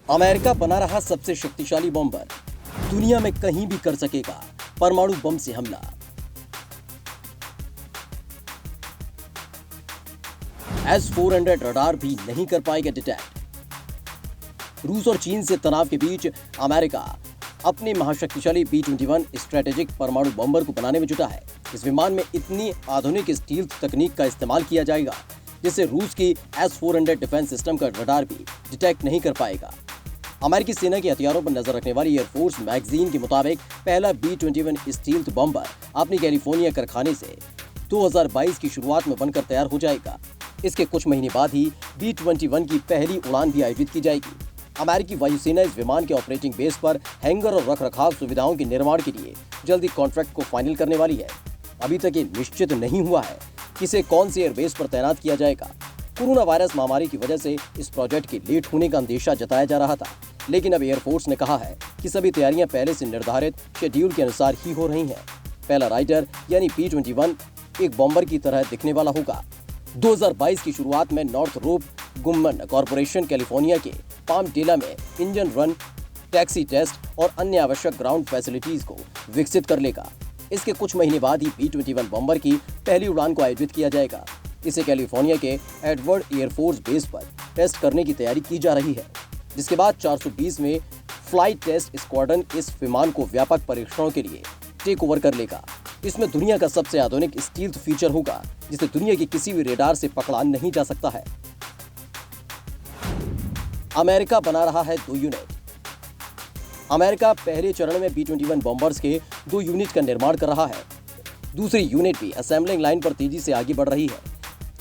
America बना रहा सबसे शक्तिशाली बॉम्बर, दुनिया में कहीं भी कर सकेगा परमाणु बम से हमला। S-400 रडार भी नहीं कर पाएगा डिटेक्ट। रूस और चीन से तनाव के बीच अमेरिका अपने महाशक्तिशाली B-21 स्ट्रेटेजिक परमाणु बॉम्बर को बनाने में जुटा है। इस विमान में इतनी आधुनिक स्टील्थ तकनीक का इस्तेमाल किया जाएगा जिससे रूस की S-400 डिफेंस सिस्टम का रडार भी डिटेक्ट नहीं कर पाएगा। अमेरिकी सेना के हथियारों पर नजर रखने वाली एयरफोर्स मैगजीन के मुताबिक पहला B-21 स्टील्थ बॉम्बर अपनी कैलिफोर्निया कारखाने से 2022 की शुरुआत में बनकर तैयार हो जाएगा। इसके कुछ महीने बाद ही B-21 की पहली उड़ान भी आयोजित की जाएगी। अमेरिकी वायुसेना इस विमान के ऑपरेटिंग बेस पर हैंगर और रखरखाव सुविधाओं के निर्माण के लिए जल्दी कॉन्ट्रैक्ट को फाइनल करने वाली है। अभी तक ये निश्चित नहीं हुआ है कि इसे कौन से एयरबेस पर तैनात किया जाएगा। कोरोना वायरस महामारी की वजह से इस प्रोजेक्ट के लेट होने का अंदेशा जताया जा रहा था, लेकिन अब एयरफोर्स ने कहा है कि सभी तैयारियां पहले से निर्धारित शेड्यूल के अनुसार ही हो रही हैं। पहला राइडर यानी B-21 एक बॉम्बर की तरह दिखने वाला होगा। 2022 की शुरुआत में नॉर्थरोप गुम्मन कॉरपोरेशन कैलिफोर्निया के पामडेला में इंजन रन, टैक्सी टेस्ट और अन्य आवश्यक ग्राउंड फैसिलिटीज को विकसित कर लेगा। इसके कुछ महीने बाद ही B-21 बॉम्बर की पहली उड़ान को आयोजित किया जाएगा। इसे कैलिफोर्निया के एडवर्ड एयरफोर्स बेस पर टेस्ट करने की तैयारी की जा रही है, जिसके बाद 420वें फ्लाइट टेस्ट स्क्वाड्रन इस विमान को व्यापक परीक्षणों के लिए टेक ओवर कर लेगा। इसमें दुनिया का सबसे आधुनिक स्टील्थ फीचर होगा जिसे दुनिया के किसी भी रेडार से पकड़ा नहीं जा सकता है। अमेरिका बना रहा है 2 यूनिट। अमेरिका पहले चरण में B-21 बॉम्बर्स के 2 यूनिट का निर्माण कर रहा है। दूसरी यूनिट भी असेंबलिंग लाइन पर तेजी से आगे बढ़ रही है।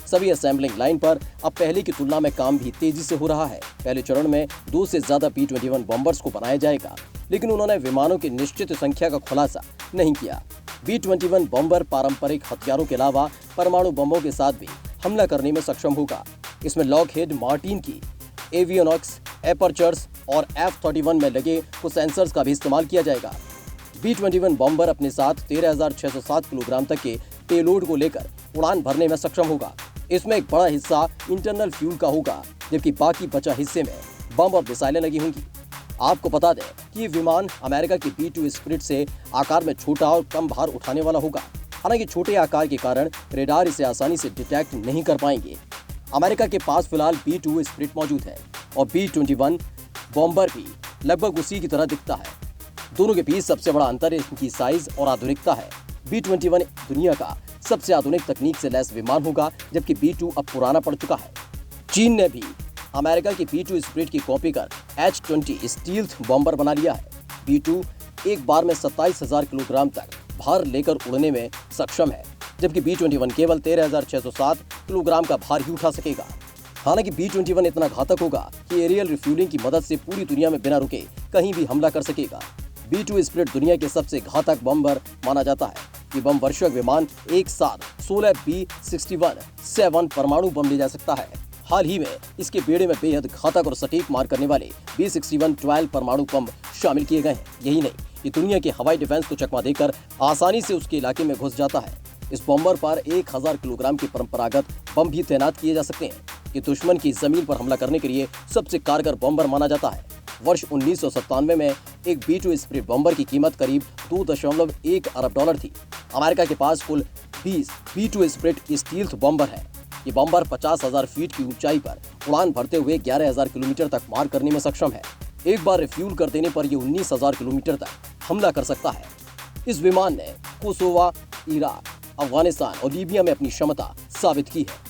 सभी असेंबलिंग लाइन पर अब पहले की तुलना में काम भी तेजी से हो रहा है। पहले चरण में 2 से ज्यादा B-21 बॉम्बर्स को बनाया जाएगा, लेकिन उन्होंने विमानों की निश्चित संख्या का खुलासा नहीं किया। B-21 बॉम्बर पारंपरिक हथियारों के अलावा परमाणु बमों के साथ भी हमला करने में सक्षम होगा। इसमें लॉकहीड मार्टिन की एवियोनिक्स, एपर्चर्स और F-31 में लगे कुछ सेंसर्स का भी इस्तेमाल किया जाएगा। B-21 बॉम्बर अपने साथ 13,607 किलोग्राम तक के पेलोड को लेकर उड़ान भरने में सक्षम होगा। इसमें एक बड़ा हिस्सा इंटरनल फ्यूल का होगा, जबकि बाकी बचा हिस्से में बम और मिसाइलें लगी होंगी। आपको बता दें कि ये विमान अमेरिका की B-2 स्पिरिट से आकार में छोटा और कम भार उठाने वाला होगा। हालांकि छोटे आकार के कारण रेडार इसे आसानी से डिटेक्ट नहीं कर पाएंगे। अमेरिका के पास फिलहाल B-2 स्पिरिट मौजूद है और B-21 बॉम्बर भी लगभग उसी की तरह दिखता है। दोनों के बीच सबसे बड़ा अंतर इनकी साइज और आधुनिकता है। B-21 दुनिया का सबसे आधुनिक तकनीक से लैस विमान होगा, जबकि B-2 अब पुराना पड़ चुका है। चीन ने भी अमेरिका की B-2 स्पिरिट की कॉपी कर H-20 स्टील्थ बॉम्बर बना लिया है। B-2 एक बार में 27,000 किलोग्राम तक भार लेकर उड़ने में सक्षम है, जबकि B-21 केवल 13,607 किलोग्राम का भार ही उठा सकेगा। हालांकि B-21 इतना घातक होगा कि एरियल रिफ्यूलिंग की मदद से पूरी दुनिया में बिना रुके कहीं भी हमला कर सकेगा। B-2 स्पिरिट दुनिया के सबसे घातक बॉम्बर माना जाता है। ये बम वर्षक विमान एक साथ 16 B-61-7 परमाणु बम ले जा सकता है। हाल ही में इसके बेड़े में बेहद घातक और सटीक मार करने वाले B-61-12 परमाणु बम शामिल किए गए हैं। यही नहीं, ये दुनिया के हवाई डिफेंस को चकमा देकर आसानी से उसके इलाके में घुस जाता है। इस बॉम्बर पर 1000 किलोग्राम के परंपरागत बम भी तैनात किए जा सकते हैं। ये दुश्मन की जमीन पर हमला करने के लिए सबसे कारगर बॉम्बर माना जाता है। वर्ष 1997 में एक B-2 स्पिरिट बॉम्बर की कीमत करीब $2.1 अरब थी। अमेरिका के पास कुल 20 B-2 स्पिरिट स्टील्थ बॉम्बर है। ये बॉम्बर 50,000 फीट की ऊंचाई पर उड़ान भरते हुए 11,000 किलोमीटर तक मार करने में सक्षम है। एक बार रिफ्यूल कर देने पर ये 19,000 किलोमीटर तक हमला कर सकता है। इस विमान ने कोसोवा, इराक, अफगानिस्तान और लीबिया में अपनी क्षमता साबित की है।